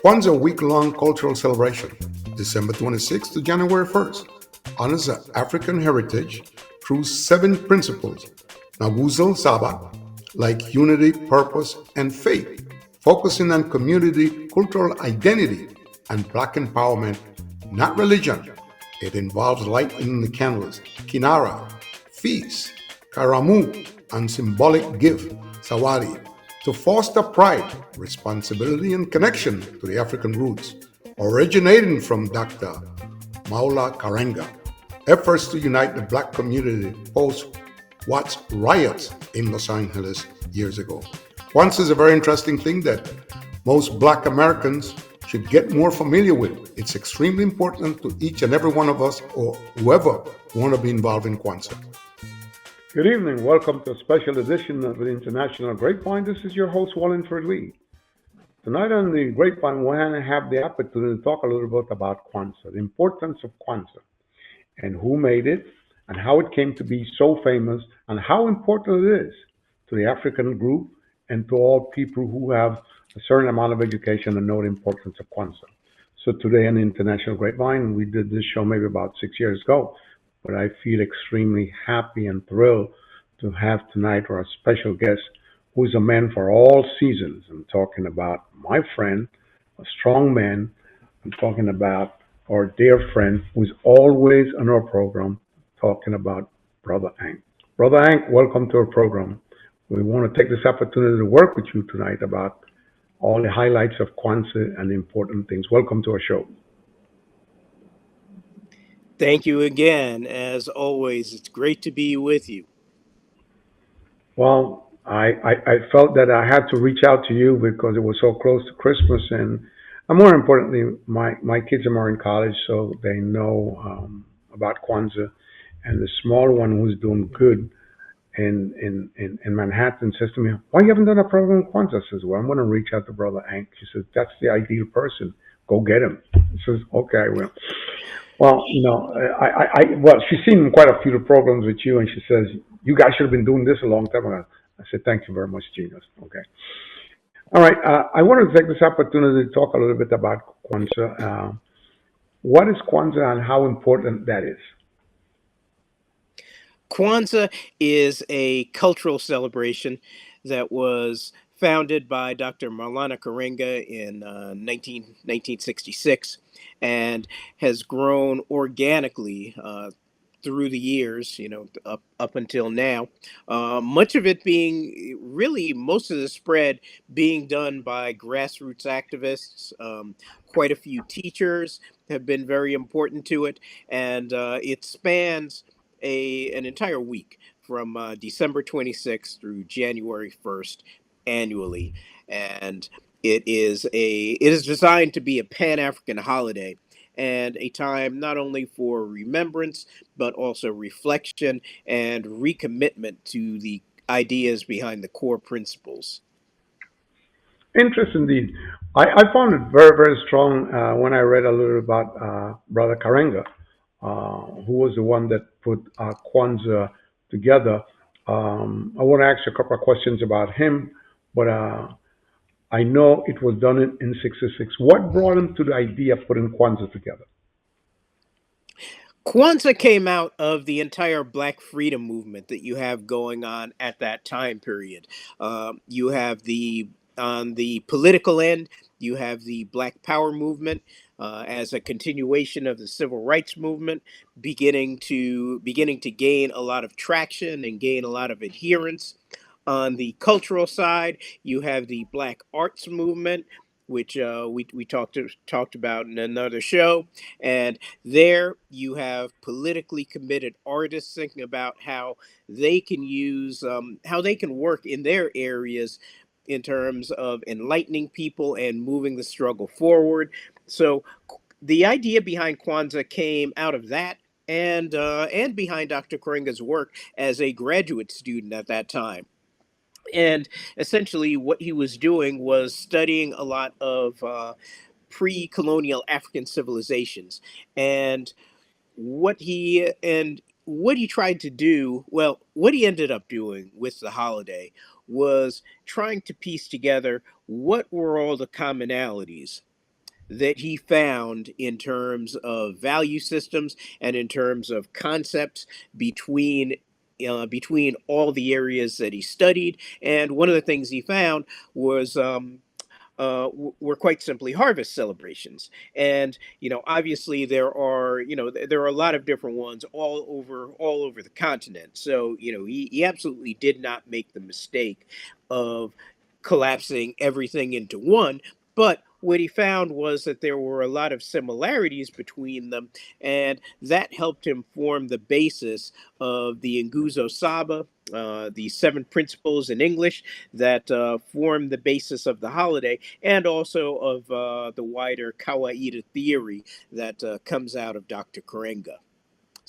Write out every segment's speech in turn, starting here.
Kwanzaa, a week-long cultural celebration, December 26th to January 1st, honors African heritage through seven principles, Naguzal Saba, like unity, purpose, and faith, focusing on community, cultural identity, and Black empowerment, not religion. It involves lighting the candles, kinara, feast, karamu, and symbolic gift, sawari, to foster pride, responsibility, and connection to the African roots, originating from Dr. Maula Karenga. Efforts to unite the black community post Watts riots in Los Angeles years ago. Once is a very interesting thing that most black Americans should get more familiar with. It's extremely important to each and every one of us or whoever want to be involved in Kwanzaa. Good evening. Welcome to a special edition of the International Grapevine. This is your host, Wallingford Lee. Tonight on the Grapevine, we're going to have the opportunity to talk a little bit about Kwanzaa, the importance of Kwanzaa, and who made it, and how it came to be so famous, and how important it is to the African group and to all people who have a certain amount of education and know the importance of Kwanzaa. So today on the International Grapevine, we did this show maybe about 6 years ago, but I feel extremely happy and thrilled to have tonight our special guest, who's a man for all seasons. I'm talking about my friend, a strong man. I'm talking about our dear friend who's always on our program, talking about Brother Hank. Brother Hank, welcome to our program. We want to take this opportunity to work with you tonight about all the highlights of Kwanzaa and the important things. Welcome to our show. Thank you again. As always, it's great to be with you. Well, I felt that I had to reach out to you because it was so close to Christmas, and more importantly, my kids are more in college, so they know about Kwanzaa. And the small one who's doing good in Manhattan says to me, "Why you haven't done a program on Kwanzaa?" I says, "Well, I'm going to reach out to Brother Hank." She says, "That's the ideal person. Go get him." I says, "Okay, I will." Well, well, she's seen quite a few programs with you, and she says, "You guys should have been doing this a long time ago." I said, "Thank you very much, Genius." Okay. All right. I want to take this opportunity to talk a little bit about Kwanzaa. What is Kwanzaa and how important that is? Kwanzaa is a cultural celebration that was founded by Dr. Maulana Karenga in 1966 and has grown organically through the years, up until now. Much of it being really most of the spread being done by grassroots activists. Quite a few teachers have been very important to it, and it spans an entire week from December 26th through January 1st annually, and it is designed to be a Pan African holiday and a time not only for remembrance but also reflection and recommitment to the ideas behind the core principles. Interest indeed. I found it very, very strong when I read a little about Brother Karenga, who was the one that put Kwanzaa together. I want to ask you a couple of questions about him, but I know it was done in 66. What brought him to the idea of putting Kwanzaa together? Kwanzaa came out of the entire Black freedom movement that you have going on at that time period. You have on the political end, you have the Black Power movement as a continuation of the civil rights movement, beginning to gain a lot of traction and gain a lot of adherence. On the cultural side, you have the Black arts movement, which we talked about in another show, and there you have politically committed artists thinking about how they can work in their areas in terms of enlightening people and moving the struggle forward. So the idea behind Kwanzaa came out of that. And behind Dr. Karenga's work as a graduate student at that time. And essentially, what he was doing was studying a lot of pre-colonial African civilizations, and what he tried to do. Well, what he ended up doing with the holiday was trying to piece together what were all the commonalities. that he found in terms of value systems and in terms of concepts between between all the areas that he studied. And one of the things he found was were quite simply harvest celebrations. And obviously there are there are a lot of different ones all over the continent. So he absolutely did not make the mistake of collapsing everything into one. But what he found was that there were a lot of similarities between them, and that helped him form the basis of the Nguzo Saba, the seven principles in English that form the basis of the holiday, and also of the wider Kawaida theory that comes out of Dr. Karenga.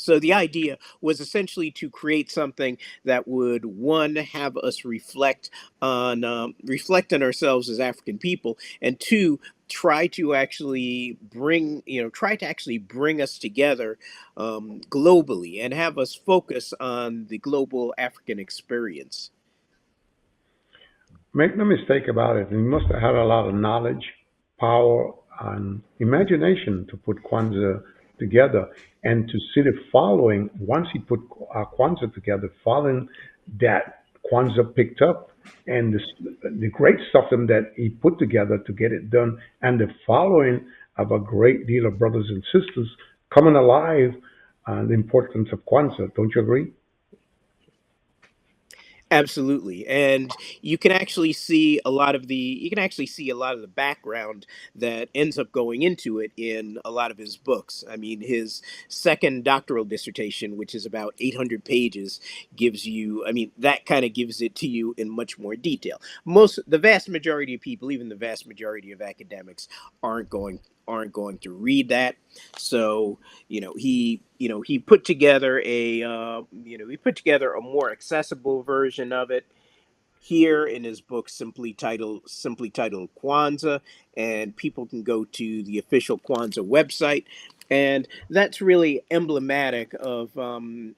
So the idea was essentially to create something that would, one, have us reflect on ourselves as African people, and two, try to actually bring us together globally and have us focus on the global African experience. Make no mistake about it, he must have had a lot of knowledge, power, and imagination to put Kwanzaa together and to see the following. Once he put Kwanzaa together, following that, Kwanzaa picked up, and the great stuff that he put together to get it done, and the following of a great deal of brothers and sisters coming alive, the importance of Kwanzaa. Don't you agree? Absolutely. And you can actually see a lot of the background that ends up going into it in a lot of his books. I mean, his second doctoral dissertation, which is about 800 pages, gives you, I mean, that kind of gives it to you in much more detail. The vast majority of people, even the vast majority of academics, aren't going aren't going to read that. So he put together he put together a more accessible version of it here in his book, simply titled Kwanzaa, and people can go to the official Kwanzaa website. And that's really emblematic of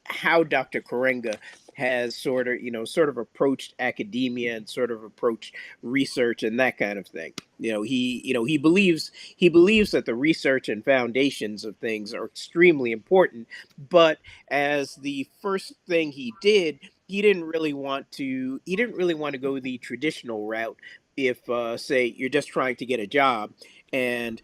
how Dr. Karenga has sort of approached academia and sort of approached research and that kind of thing. He believes that the research and foundations of things are extremely important, but as the first thing he did, he didn't really want to go the traditional route. If say you're just trying to get a job and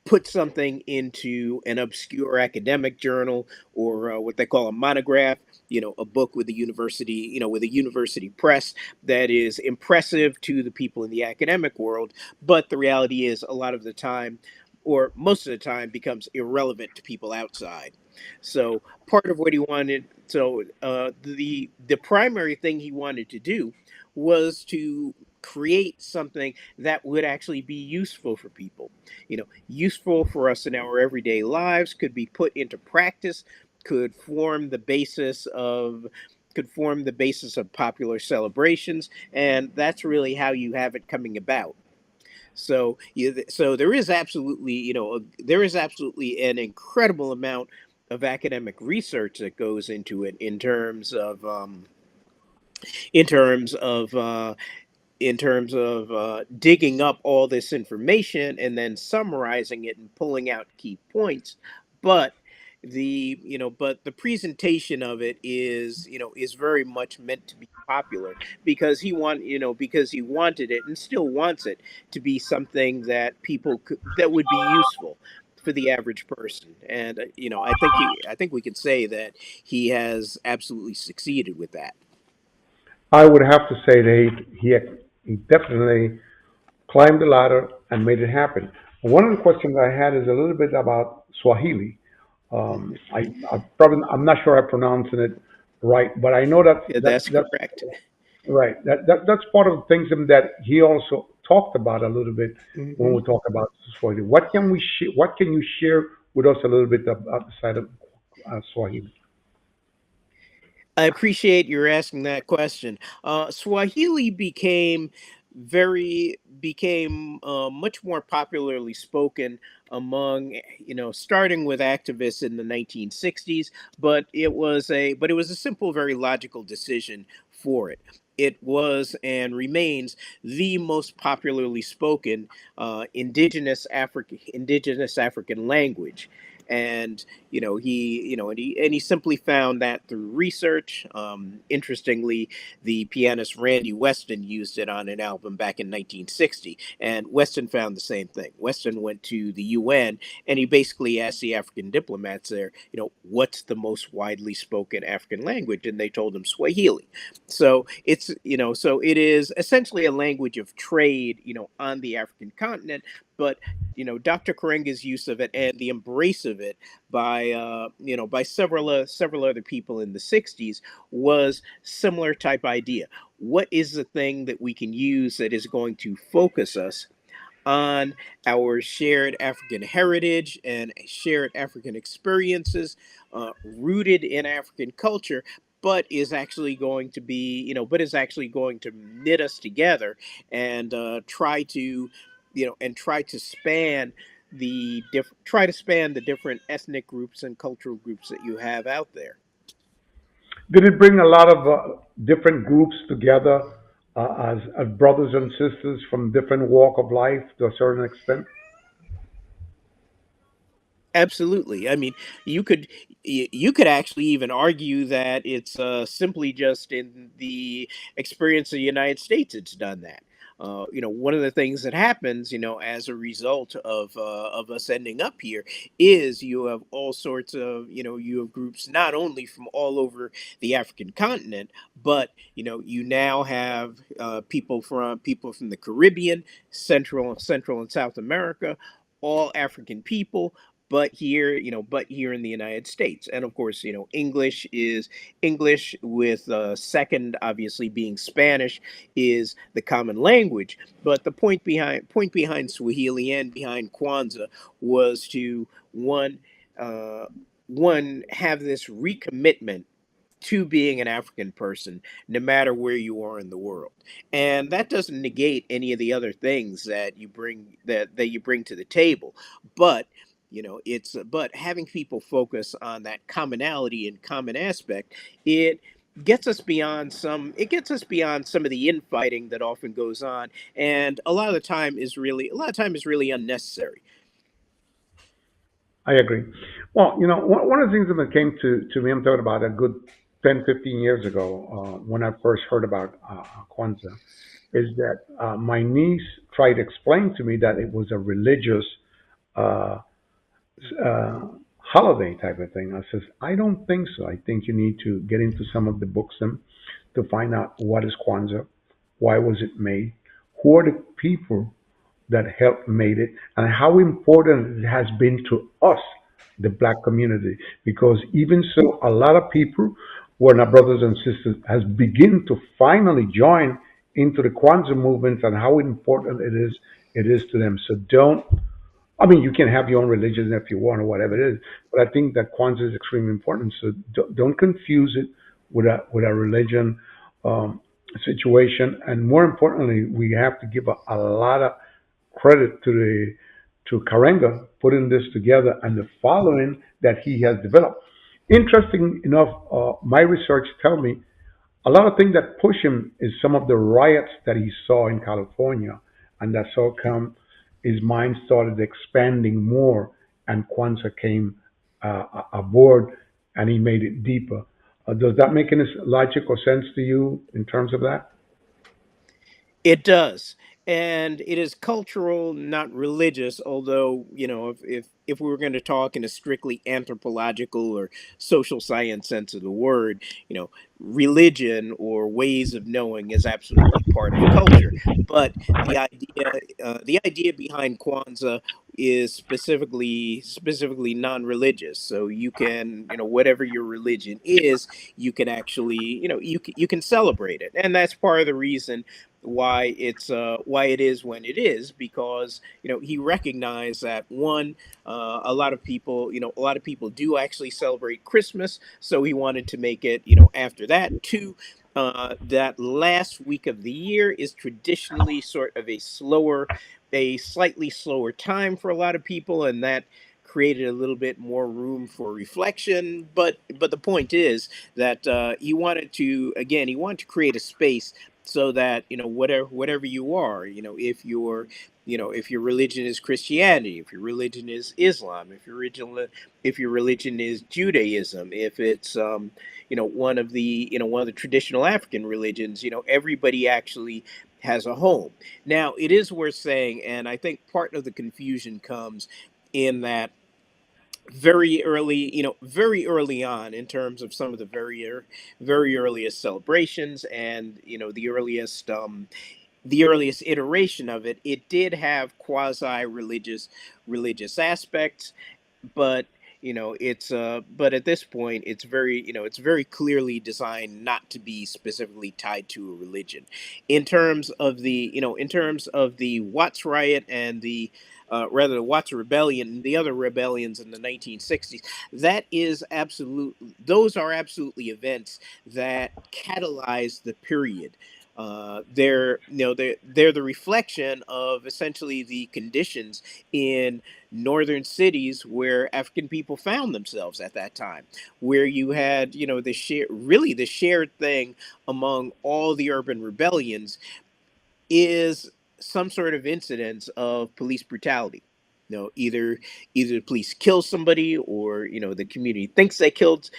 put something into an obscure academic journal, or what they call a monograph, a book with a university, with a university press, that is impressive to the people in the academic world, but the reality is a lot of the time, or most of the time, becomes irrelevant to people outside. So part of what he wanted, so the primary thing he wanted to do was to create something that would actually be useful for people, useful for us in our everyday lives, could be put into practice, could form the basis of popular celebrations, and that's really how you have it coming about. So there is absolutely, there is absolutely an incredible amount of academic research that goes into it in terms of digging up all this information and then summarizing it and pulling out key points. But the presentation of it is very much meant to be popular, because he wanted it and still wants it to be something that would be useful for the average person. And I think we can say that he has absolutely succeeded with that. I would have to say that he definitely climbed the ladder and made it happen. One of the questions I had is a little bit about Swahili. I'm not sure I'm pronouncing it right, but I know Yeah, that that's that's correct. right. That's part of the things that he also talked about a little bit when Mhm. we talk about Swahili. What can you share with us a little bit about the side of Swahili? I appreciate your asking that question. Swahili became much more popularly spoken among, starting with activists in the 1960s, but it was a simple, very logical decision for it. it was and remains the most popularly spoken indigenous African language. And he simply found that through research. Interestingly, the pianist Randy Weston used it on an album back in 1960, and Weston found the same thing. Weston went to the UN and he basically asked the African diplomats there, what's the most widely spoken African language, and they told him Swahili. So it is essentially a language of trade, on the African continent. But Dr. Karenga's use of it and the embrace of it by several other people in the '60s was similar type idea. What is the thing that we can use that is going to focus us on our shared African heritage and shared African experiences, rooted in African culture, but is actually going to knit us together and try to span try to span the different ethnic groups and cultural groups that you have out there. Did it bring a lot of different groups together as brothers and sisters from different walk of life to a certain extent? Absolutely. I mean, you could actually even argue that it's simply just in the experience of the United States it's done that. One of the things that happens, as a result of us ending up here, is you have all sorts of, you have groups not only from all over the African continent, but you now have people from the Caribbean, Central and South America, all African people, but here in the United States. And of course, English is English, with second obviously being Spanish, is the common language. But the point behind Swahili and behind Kwanzaa was to one uh, one have this recommitment to being an African person, no matter where you are in the world. And that doesn't negate any of the other things that you bring to the table. But but having people focus on that commonality and common aspect, it gets us beyond some of the infighting that often goes on, and a lot of time is really unnecessary. I agree. Well, one of the things that came to me, I'm talking about a good 10, 15 years ago, when I first heard about Kwanzaa, is that my niece tried to explain to me that it was a religious uh, uh, holiday type of thing. I says, I don't think so. I think you need to get into some of the books and to find out what is Kwanzaa, why was it made, who are the people that helped made it, and how important it has been to us, the black community. Because even so, a lot of people, who are our brothers and sisters, has begin to finally join into the Kwanzaa movement and how important it is to them. So don't, I mean, you can have your own religion if you want or whatever it is, but I think that Kwanzaa is extremely important. So don't confuse it with a religion um, situation. And more importantly, we have to give a lot of credit to Karenga putting this together and the following that he has developed. Interesting enough, my research tell me a lot of things that push him is some of the riots that he saw in California, and that's how come his mind started expanding more, and Kwanzaa came aboard, and he made it deeper. Does that make any logical sense to you in terms of that? It does. And it is cultural, not religious, although, if we were going to talk in a strictly anthropological or social science sense of the word, religion or ways of knowing is absolutely part of culture. But the idea behind Kwanzaa is specifically non-religious. So you can, whatever your religion is, you can actually, you can celebrate it. And that's part of the reason why it is when it is, because he recognized that one, a lot of people do actually celebrate Christmas, so he wanted to make it, after that. Two, that last week of the year is traditionally sort of a slightly slower time for a lot of people, and that created a little bit more room for reflection. But the point is that he wanted to create a space so that whatever you are, if your religion is Christianity, if your religion is Islam, if your religion is Judaism, if it's one of the traditional African religions, everybody actually has a home. Now, it is worth saying, and I think part of the confusion comes in that very early on, in terms of some of the very earliest celebrations, and the earliest iteration of it, it did have quasi religious aspects, but but at this point it's very clearly designed not to be specifically tied to a religion. In terms of the Watts riot and the Watts rebellion and the other rebellions in the 1960s, those are absolutely events that catalyzed the period. They're the reflection of essentially the conditions in northern cities where African people found themselves at that time, where you had, the shared thing among all the urban rebellions is some sort of incidence of police brutality. Either the police kill somebody, or the community thinks they killed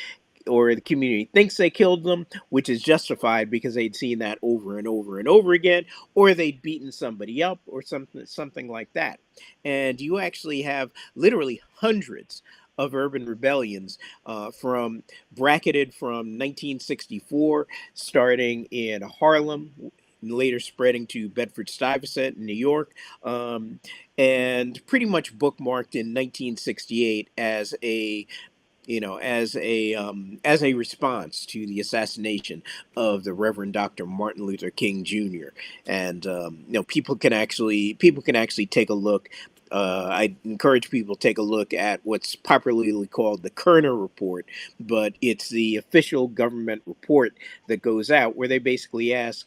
or the community thinks they killed them, which is justified because they'd seen that over and over and over again, or they'd beaten somebody up, or something like that. And you actually have literally hundreds of urban rebellions, from bracketed from 1964, starting in Harlem, later spreading to Bedford Stuyvesant in New York, um, and pretty much bookmarked in 1968 as a response to the assassination of the Reverend Dr. Martin Luther King Jr. And people can actually take a look. I encourage people to take a look at what's popularly called the Kerner Report, but it's the official government report that goes out, where they basically ask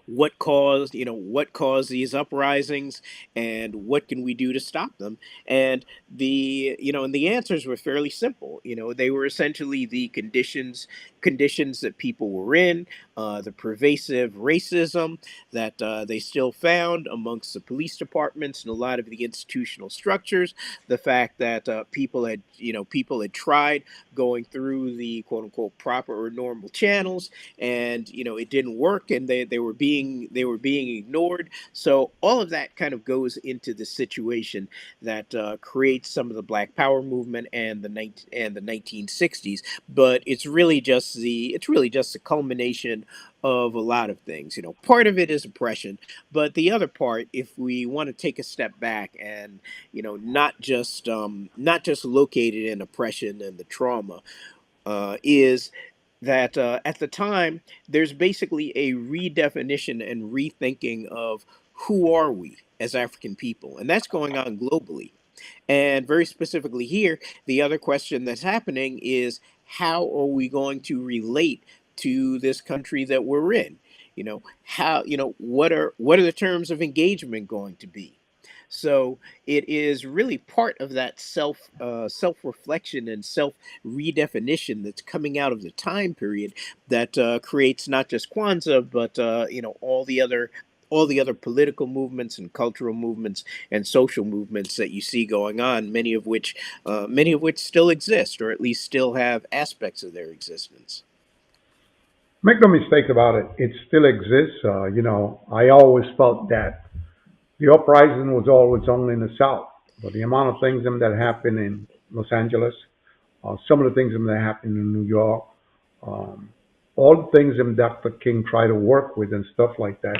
what caused these uprisings, and what can we do to stop them. And the answers were fairly simple. They were essentially the conditions that people were in, the pervasive racism that they still found amongst the police departments and a lot of the institutional structures, the fact that people had tried going through the quote unquote proper or normal channels, and it didn't work, and they were being ignored. So all of that kind of goes into the situation that creates some of the Black Power movement and the 1960s. But it's really just a culmination of a lot of things. Part of it is oppression, but the other part, if we want to take a step back and not just located in oppression and the trauma, is that at the time there's basically a redefinition and rethinking of who are we as African people, and that's going on globally. And very specifically here, the other question that's happening is, how are we going to relate to this country that we're in? What are the terms of engagement going to be? So it is really part of that self reflection and self redefinition that's coming out of the time period that creates not just Kwanzaa, but all the other political movements and cultural movements and social movements that you see going on, many of which still exist, or at least still have aspects of their existence. Make no mistake about it, it still exists. I always felt that the uprising was always only in the South, but the amount of things that happened in Los Angeles, some of the things that happened in New York, um, all the things that Dr. King tried to work with and stuff like that,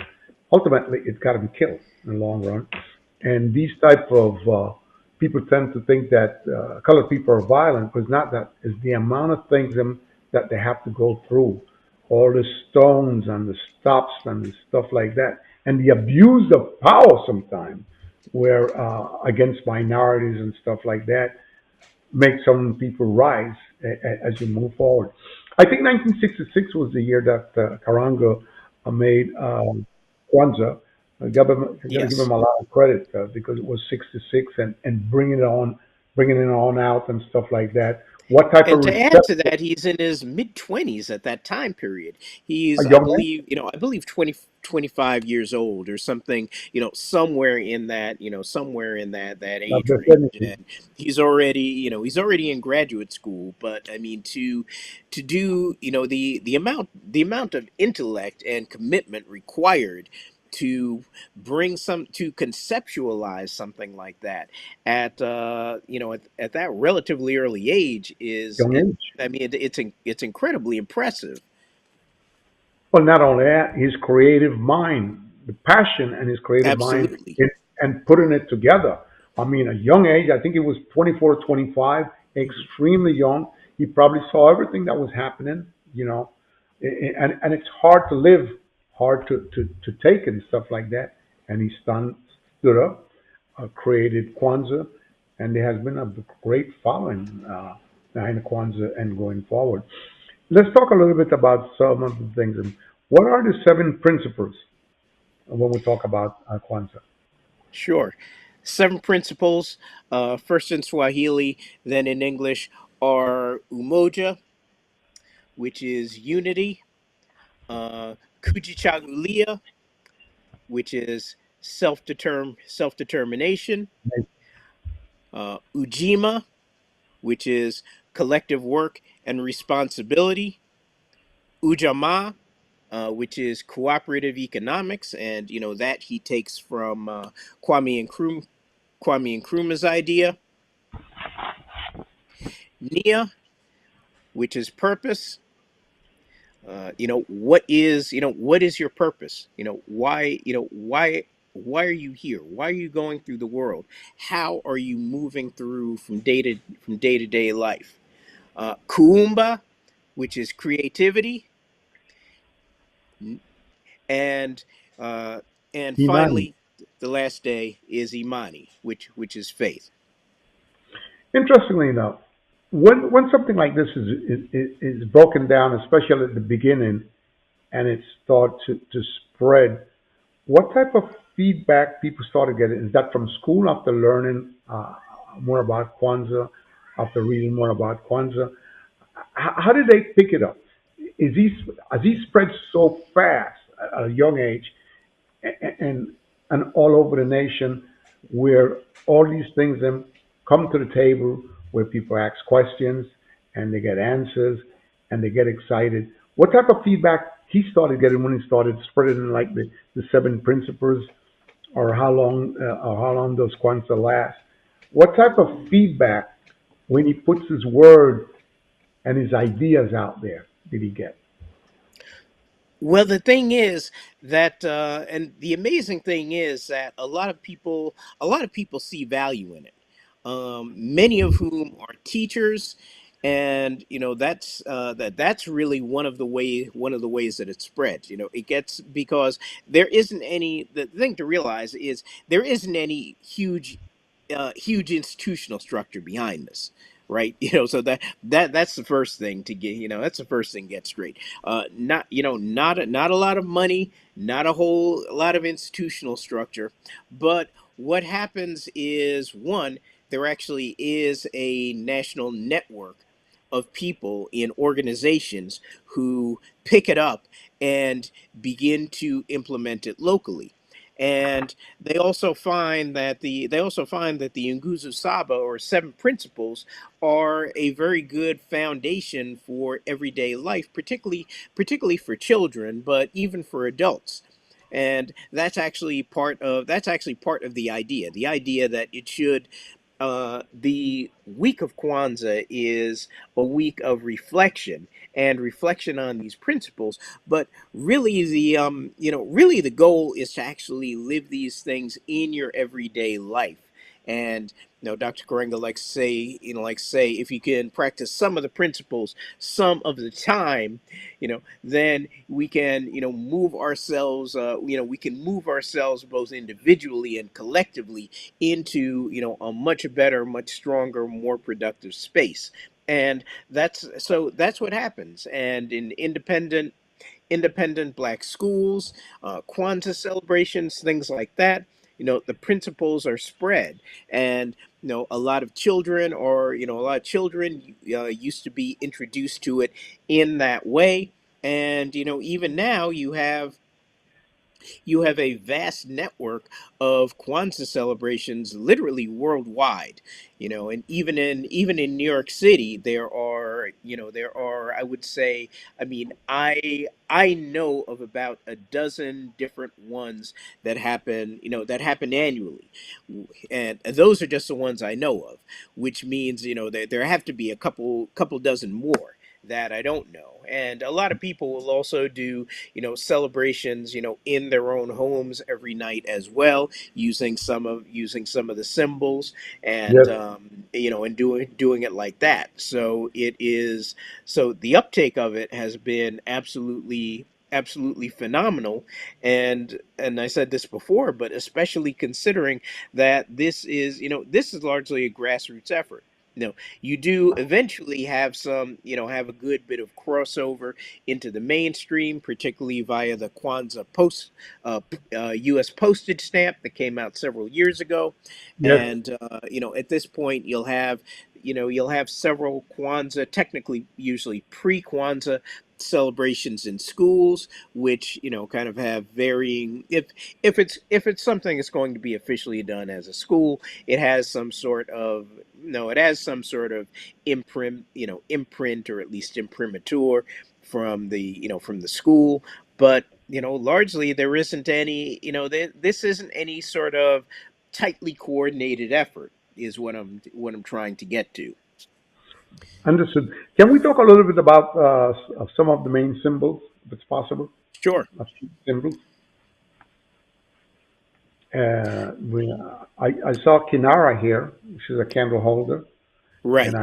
ultimately it's got to be killed in the long run. And these type of people tend to think that colored people are violent, but it's not that. It's the amount of things that they have to go through, all the stones and the stops and the stuff like that, and the abuse of power sometimes, where against minorities and stuff like that, make some people rise as you move forward. I think 1966 was the year that Karanga made Kwanzaa. I got to give him Yes. a lot of credit because it was 66 and bringing it on out and stuff like that. What type of And to add to reception? that, he's in his mid 20s at that time period. A He's, I young man? believe, I believe 25 years old or something, somewhere in that, somewhere in that Of age range. vicinity. And he's already in graduate school. But I mean, to do, the amount of intellect and commitment required to to conceptualize something like that at that relatively early age is Young it age. I mean it's incredibly impressive. Well, not only that, his creative mind, the passion and his creative mind, Absolutely. and putting it together. I mean, a young age, I think he was 24, 25, extremely young. He probably saw everything that was happening, and it's hard to live, hard to take and stuff like that. And he stood up, created Kwanzaa, and there has been a great following behind Kwanzaa and going forward. Let's talk a little bit about some of the things. And what are the seven principles when we talk about Kwanzaa? Sure. Seven principles, first in Swahili, then in English, are umoja, which is unity, kujichagulia, which is self determination, ujima, which is collective work and responsibility, ujamaa, which is cooperative economics, and that he takes from Kwame Nkrumah's idea. Nia, which is purpose. What is your purpose? Why are you here? Why are you going through the world? How are you moving through from day to day life? Kuumba, which is creativity, and uh, and Imani. finally, the last day is Imani, which is faith. Interestingly enough, when something like this is broken down, especially at the beginning, and it starts to spread, what type of feedback people started getting? Is that from school after learning more about Kwanzaa, after reading more about Kwanzaa? How did they pick it up? Is he has he spread so fast at a young age and and all over the nation where all these things then come to the table where people ask questions and they get answers and they get excited. What type of feedback he started getting when he started spreading like the seven principles or how long does Kwanzaa last? What type of feedback when he puts his word and his ideas out there did he get? Well, the thing is that, and the amazing thing is that a lot of people see value in it. Many of whom are teachers, and that's really one of the ways that it spreads. It gets because there isn't any. The thing to realize is there isn't any huge institutional structure behind this, right? So that's the first thing to get. That's the first thing to get straight. Not a lot of money, not a whole lot of institutional structure, but what happens is, one, there actually is a national network of people in organizations who pick it up and begin to implement it locally. And they also find that the Nguzu Saba, or seven principles, are a very good foundation for everyday life, particularly for children, but even for adults. And that's actually part of the idea. The idea that it should the week of Kwanzaa is a week of reflection and reflection on these principles, but really the goal is to actually live these things in your everyday life. And Dr. Karenga likes to say, if you can practice some of the principles some of the time, then we can move ourselves both individually and collectively into a much better, much stronger, more productive space. And that's what happens. And in independent black schools, Kwanzaa celebrations, things like that, the principles are spread. And a lot of children, or a lot of children used to be introduced to it in that way. And even now you have a vast network of Kwanzaa celebrations literally worldwide. And even in New York City, there are, I would say, I mean, I know of about a dozen different ones that happen annually. And those are just the ones I know of, which means that there have to be a couple dozen more that I don't know. And a lot of people will also do celebrations in their own homes every night as well, using some of the symbols, and Yes. and doing it like that. So the uptake of it has been absolutely phenomenal. And I said this before, but especially considering that this is largely a grassroots effort. You do eventually have a good bit of crossover into the mainstream, particularly via the Kwanzaa U.S. postage stamp that came out several years ago. Yes. And at this point, you'll have several Kwanzaa, technically usually pre-Kwanzaa celebrations in schools, which kind of have varying. If it's something that's going to be officially done as a school, it has some sort of no, it has some sort of imprint, or at least imprimatur from the school. But largely there isn't any. This isn't any sort of tightly coordinated effort, is what I'm trying to get to. Understood. Can we talk a little bit about some of the main symbols, if it's possible? Sure. A few symbols. I saw Kinara here, which is a candle holder, and Right.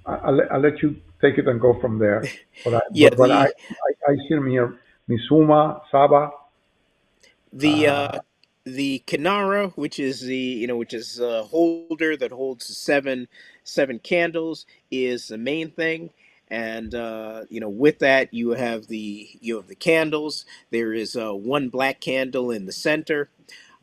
I'll let you take it and go from there. But I Yeah. but I see them here. Misuma, Saba. The uh, Uh, the Kinara, which is a holder that holds seven candles, is the main thing. And with that, you have the candles. There is one black candle in the center,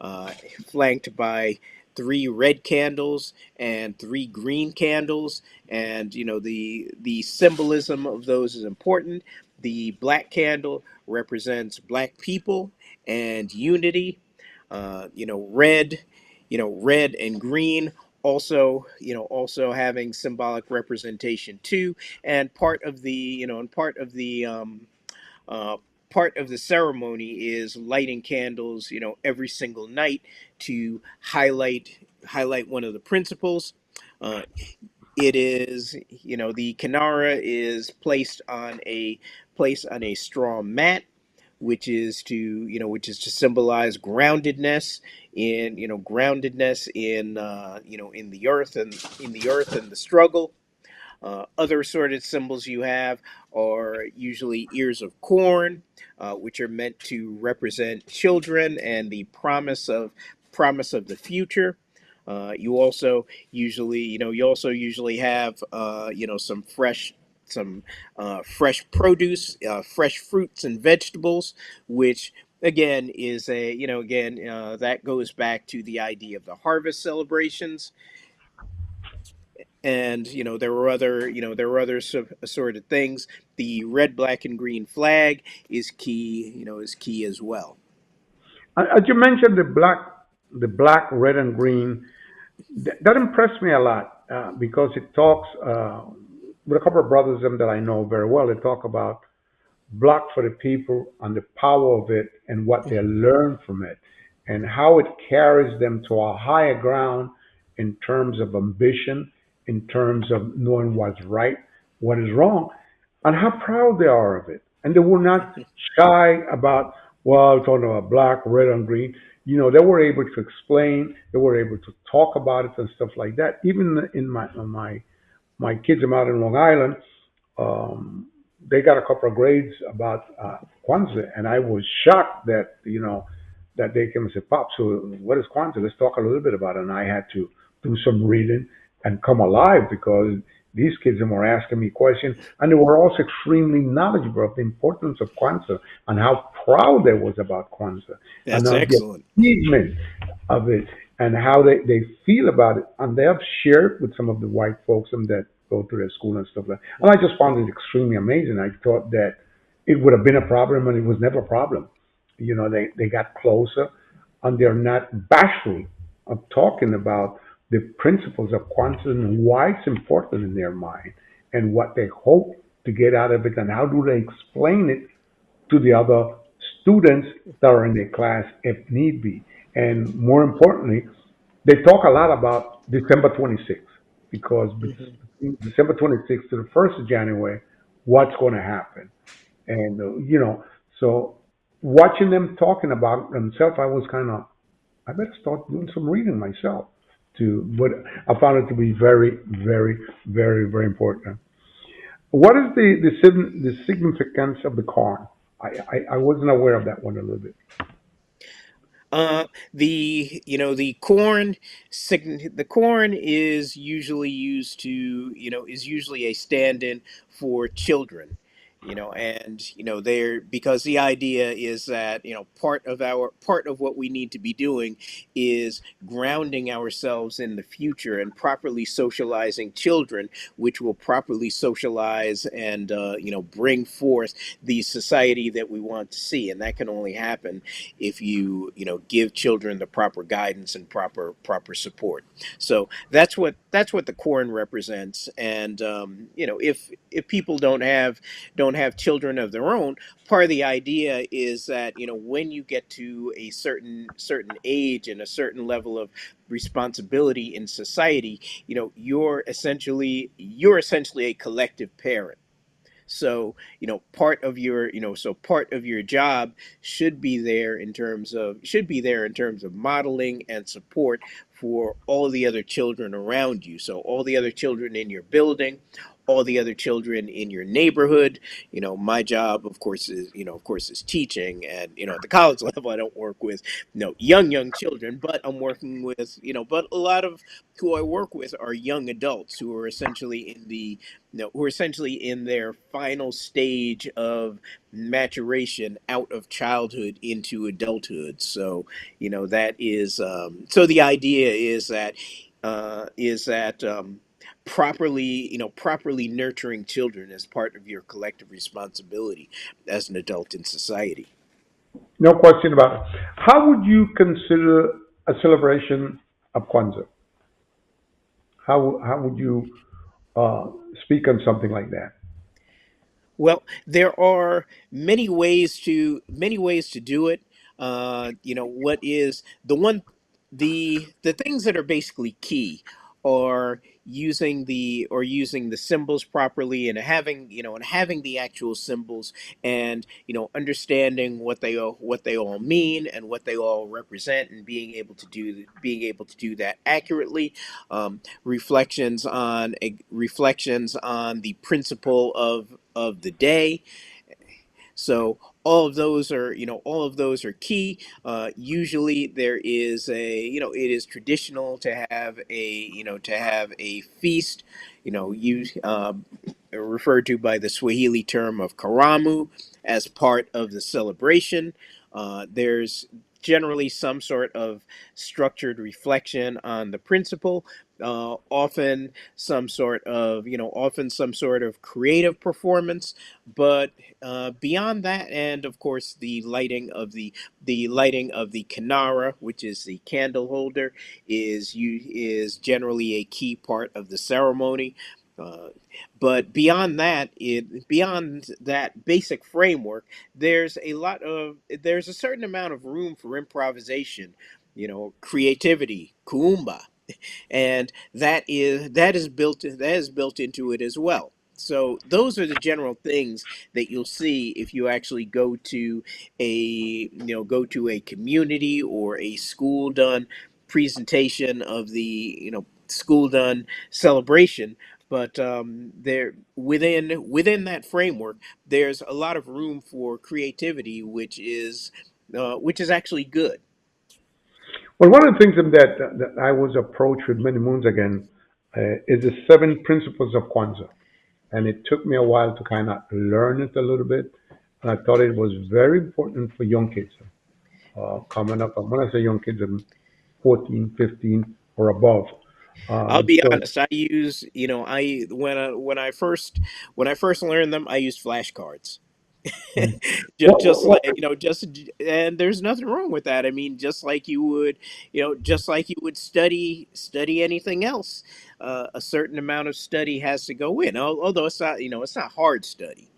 uh, flanked by three red candles and three green candles. And the symbolism of those is important. The black candle represents black people and unity. Red and green also having symbolic representation too. And uh, part of the ceremony is lighting candles, every single night, to highlight one of the principles. Uh, it is, the Kanara is placed on a straw mat, which is to symbolize groundedness in the earth and the struggle. Other assorted symbols you have are usually ears of corn, which are meant to represent children and the promise of the future. You also usually have some fresh produce, fresh fruits and vegetables, which again that goes back to the idea of the harvest celebrations. And there were other assorted things. The red, black, and green flag is key as well. as you mentioned, the black, red, and green. That impressed me a lot because it talks with a couple of brothers that I know very well. They talk about block for the people and the power of it and what they learn from it and how it carries them to a higher ground in terms of ambition, in terms of knowing what's right, what is wrong, and how proud they are of it. And they were not shy about, well, talking about black, red, and green. They were able to explain, they were able to talk about it and stuff like that. Even in my kids, I'm out in Long Island. Um, they got a couple of grades about Kwanzaa, and I was shocked that that they came and said, "Pop, so what is Kwanzaa? Let's talk a little bit about it." And I had to do some reading and come alive because these kids were asking me questions, and they were also extremely knowledgeable of the importance of Kwanzaa and how proud they was about Kwanzaa and That's the excellent. achievement of it and how they feel about it. And they have shared with some of the white folks and that go to their school and stuff like that. And I just found it extremely amazing. I thought that it would have been a problem and it was never a problem. They got closer and they're not bashful of talking about the principles of Kwanzaa and why it's important in their mind and what they hope to get out of it and how do they explain it to the other students that are in their class if need be. And more importantly, they talk a lot about December 26th because Hmm. between December 26th to the 1st of January, what's going to happen? And, so watching them talking about themselves, I was kind of, I better start doing some reading myself too. But I found it to be very, very, very, very important. What is the significance of the corn? I wasn't aware of that one a little bit. The corn the corn is usually used to is usually a stand-in for children, and they're because the idea is that part of what we need to be doing is grounding ourselves in the future and properly socializing children, which will properly socialize and bring forth the society that we want to see, and that can only happen if you give children the proper guidance and proper support. So that's what the corn represents. And if people don't have children of their own, part of the idea is that when you get to a certain age and a certain level of responsibility in society, you're essentially a collective parent. So part of your job should be there in terms of modeling and support for all the other children around you. So all the other children in your building, all the other children in your neighborhood. My job, of course is teaching, and at the college level I don't work with young children, but I'm working with but a lot of who I work with are young adults who are essentially in their final stage of maturation out of childhood into adulthood. So the idea is that properly nurturing children as part of your collective responsibility as an adult in society. No question about it. How would you consider a celebration of Kwanzaa? How would you uh, speak on something like that? Well, there are many ways to do it. What is the things that are basically key are using the symbols properly, and having the actual symbols, and understanding what they all mean and what they all represent, and being able to do that accurately. Reflections on the principle of the day. So all of those are key. Usually there is it is traditional to have a feast, you referred to by the Swahili term of karamu, as part of the celebration. There's generally some sort of structured reflection on the principle. Often some sort of creative performance, but beyond that, and of course the lighting of the kinara, which is the candle holder, is generally a key part of the ceremony. Uh, but beyond that basic framework, there's a certain amount of room for improvisation, creativity, kuumba, and that is built into it as well. So those are the general things that you'll see if you actually go to a community or a school done presentation of the school done celebration. But there within that framework, there's a lot of room for creativity, which is actually good. Well, one of the things that I was approached with many moons again is the seven principles of Kwanzaa, and it took me a while to kind of learn it a little bit. I thought it was very important for young kids coming up. And when I say young kids, I'm 14, 15, or above. I'll be So, honest. I use, I when I first learned them, I used flashcards. mm. Just What, like and there's nothing wrong with that. I mean, just like you would study anything else. A certain amount of study has to go in. Although it's not hard study,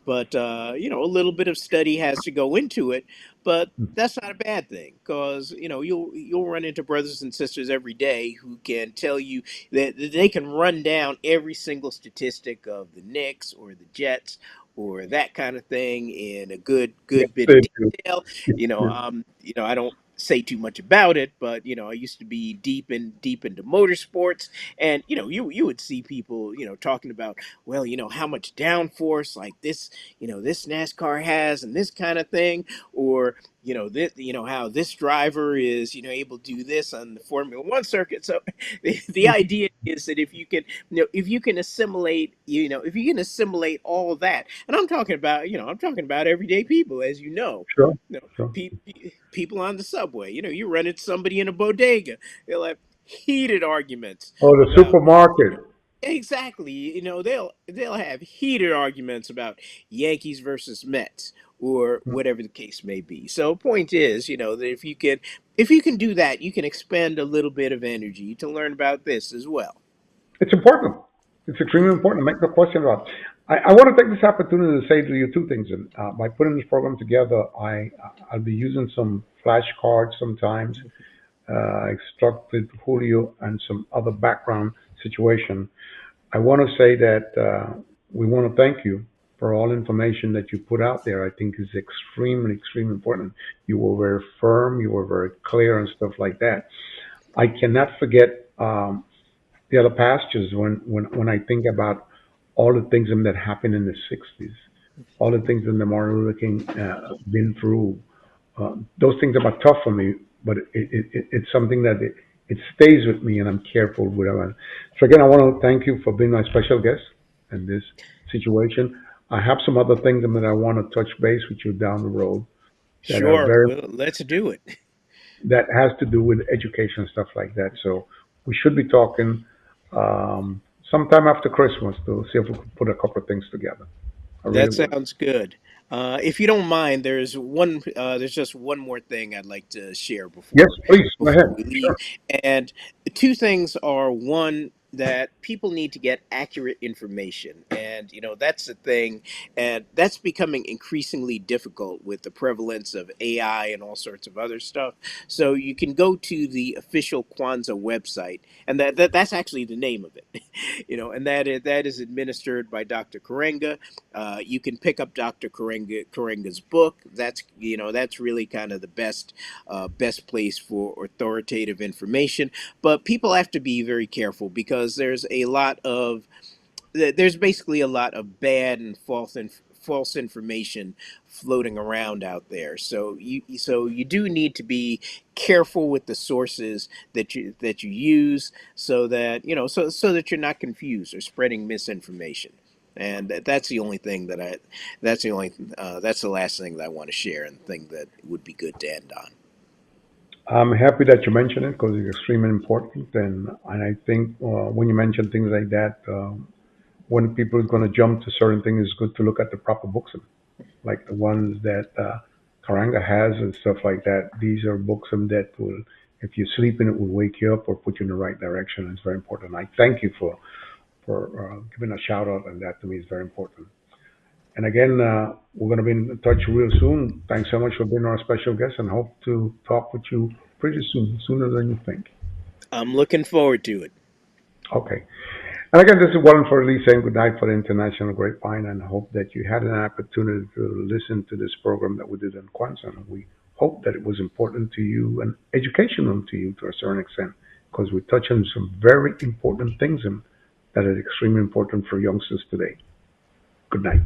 but a little bit of study has to go into it. But that's not a bad thing, because you'll run into brothers and sisters every day who can tell you that they can run down every single statistic of the Knicks or the Jets or that kind of thing in a yes, good bit of they do. detail. I don't say too much about it, but I used to be deep into motorsports, and you would see people talking about, well, how much downforce like this NASCAR has and this kind of thing, or this how this driver is able to do this on the Formula One circuit. So the idea is that if you can assimilate if you can assimilate all of that, and I'm talking about everyday people, as Sure, you know sure. people on the subway. You run into somebody in a bodega, they'll have heated arguments Oh, the about. supermarket. Exactly. They'll have heated arguments about Yankees versus Mets or whatever the case may be. So point is, that if you can do that, you can expend a little bit of energy to learn about this as well. It's important. It's extremely important. Make no question about it. I want to take this opportunity to say to you two things. And by putting this program together, I'll be using some flashcards sometimes, instructed Julio and some other background situation. I want to say that we want to thank you for all information that you put out there. I think is extremely, extremely important. You were very firm. You were very clear and stuff like that. I cannot forget the other pastures when I think about all the things that happened in the 60s, all the things that Martin Luther King been through. Those things are tough for me, but it's something that it stays with me, and I'm careful with it. So again, I want to thank you for being my special guest in this situation. I have some other things that I want to touch base with you down the road that are Sure. very Well, let's do it. that has to do with education and stuff like that. So we should be talking sometime after Christmas to see if we could put a couple of things together. I really That would. sounds good. If you don't mind, there's just one more thing I'd like to share Yes, please go before ahead. we leave, Sure. and two things are: one, that people need to get accurate information, and that's the thing, and that's becoming increasingly difficult with the prevalence of AI and all sorts of other stuff. So you can go to the official Kwanzaa website, and that's actually the name of it, and that is administered by Dr. Karenga. You can pick up Dr. Karenga's book. That's really kind of the best place for authoritative information. But people have to be very careful, because there's basically a lot of bad and false information floating around out there. So you do need to be careful with the sources that you use, so that you're not confused or spreading misinformation. And that's the last thing that I want to share, and the thing that would be good to end on. I'm happy that you mentioned it because it's extremely important. And I think when you mention things like that, when people are going to jump to certain things, it's good to look at the proper books, like the ones that Karanga has and stuff like that. These are books that will, if you sleep in it, will wake you up or put you in the right direction. It's very important. I thank you for giving a shout out, and that to me is very important. And again, we're going to be in touch real soon. Thanks so much for being our special guest, and hope to talk with you pretty soon, sooner than you think. I'm looking forward to it. Okay. And again, this is Warren for Lee saying good night for the International Grapevine, and hope that you had an opportunity to listen to this program that we did in Kwanzaa. And we hope that it was important to you and educational to you to a certain extent, because we touch on some very important things and that are extremely important for youngsters today. Good night.